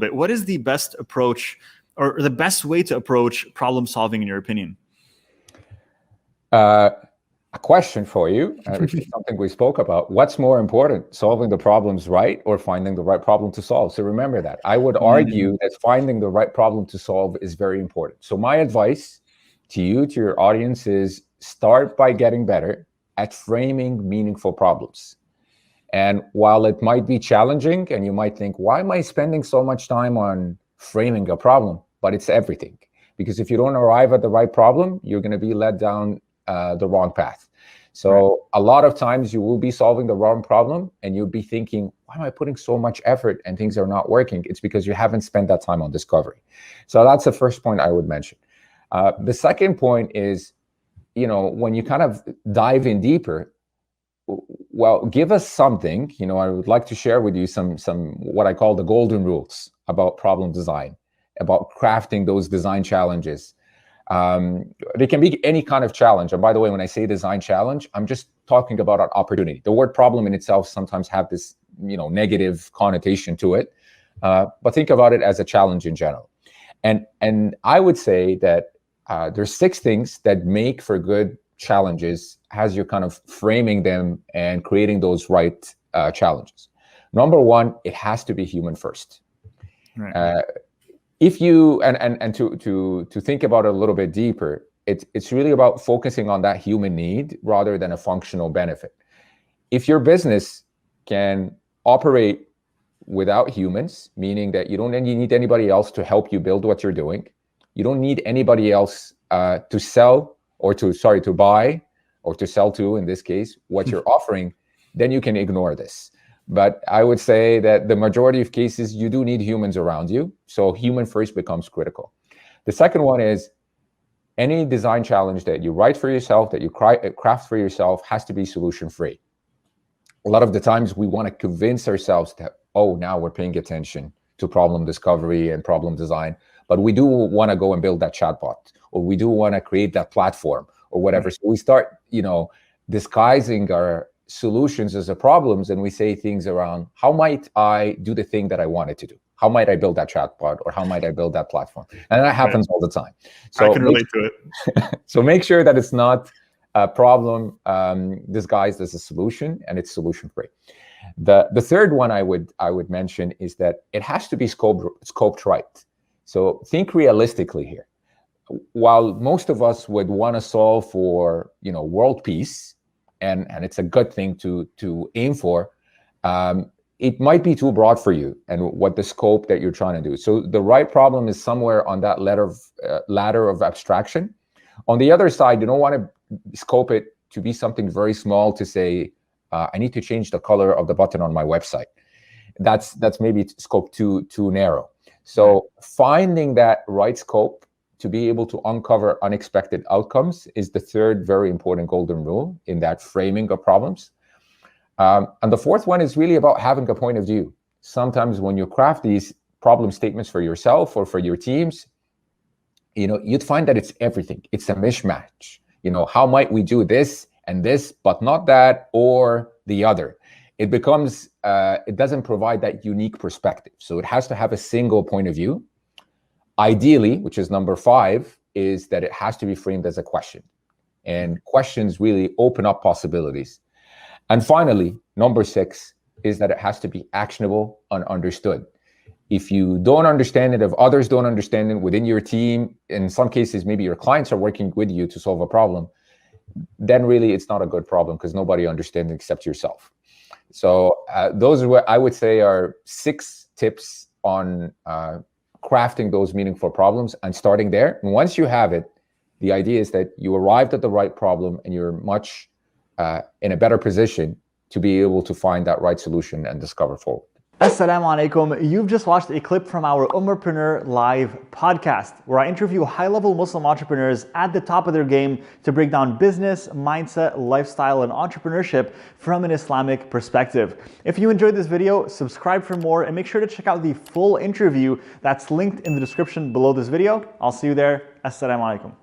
bit. What is the best approach or the best way to approach problem solving in your opinion? A question for you, which is something we spoke about. What's more important, solving the problems right or finding the right problem to solve? So remember that. I would argue that finding the right problem to solve is very important. So my advice to you, to your audience, is start by getting better at framing meaningful problems. And while it might be challenging and you might think, why am I spending so much time on framing a problem? But it's everything. Because if you don't arrive at the right problem, you're going to be led down the wrong path. So a lot of times you will be solving the wrong problem and you'll be thinking, why am I putting so much effort and things are not working? It's because you haven't spent that time on discovery. So that's the first point I would mention. The second point is, when you kind of dive in deeper, well, give us something. I would like to share with you some what I call the golden rules about problem design, about crafting those design challenges. They can be any kind of challenge. And by the way, when I say design challenge, I'm just talking about an opportunity. The word problem in itself sometimes have this, negative connotation to it. But think about it as a challenge in general. And I would say that there's 6 things that make for good challenges as you're kind of framing them and creating those right challenges. Number 1, it has to be human first. Right. If you and to think about it a little bit deeper, it's really about focusing on that human need rather than a functional benefit. If your business can operate without humans, meaning that you don't need anybody else to help you build what you're doing, you don't need anybody else to sell or to buy or to sell to, in this case, what you're offering, then you can ignore this. But I would say that the majority of cases, you do need humans around you. So human first becomes critical. The second one is any design challenge that you write for yourself, that you craft for yourself, has to be solution free. A lot of the times we want to convince ourselves that, now we're paying attention to problem discovery and problem design, but we do want to go and build that chatbot, or we do want to create that platform or whatever. So we start, disguising our solutions as a problems, and we say things around, how might I do the thing that I wanted to do? How might I build that chatbot, or how might I build that platform? And that happens all the time. So I can relate to it. So make sure that it's not a problem disguised as a solution, and it's solution free. The third one I would mention is that it has to be scoped right. So think realistically here. While most of us would want to solve for world peace, and it's a good thing to aim for, it might be too broad for you and what the scope that you're trying to do. So the right problem is somewhere on that ladder of abstraction. On the other side, you don't want to scope it to be something very small to say, I need to change the color of the button on my website. That's maybe scope too narrow. So finding that right scope to be able to uncover unexpected outcomes is the third very important golden rule in that framing of problems. And the fourth one is really about having a point of view. Sometimes when you craft these problem statements for yourself or for your teams, you'd find that it's everything. It's a mismatch. How might we do this and this, but not that or the other? It becomes, it doesn't provide that unique perspective. So it has to have a single point of view. Ideally, which is number 5, is that it has to be framed as a question. And questions really open up possibilities. And finally, number 6 is that it has to be actionable and understood. If you don't understand it, if others don't understand it within your team, in some cases, maybe your clients are working with you to solve a problem, then really it's not a good problem because nobody understands except yourself. So those are what I would say are 6 tips on crafting those meaningful problems and starting there. And once you have it, the idea is that you arrived at the right problem and you're much in a better position to be able to find that right solution and discover forward. Assalamu alaikum. You've just watched a clip from our Ummahpreneur Live Podcast, where I interview high-level Muslim entrepreneurs at the top of their game to break down business, mindset, lifestyle, and entrepreneurship from an Islamic perspective. If you enjoyed this video, subscribe for more and make sure to check out the full interview that's linked in the description below this video. I'll see you there. Assalamu alaikum.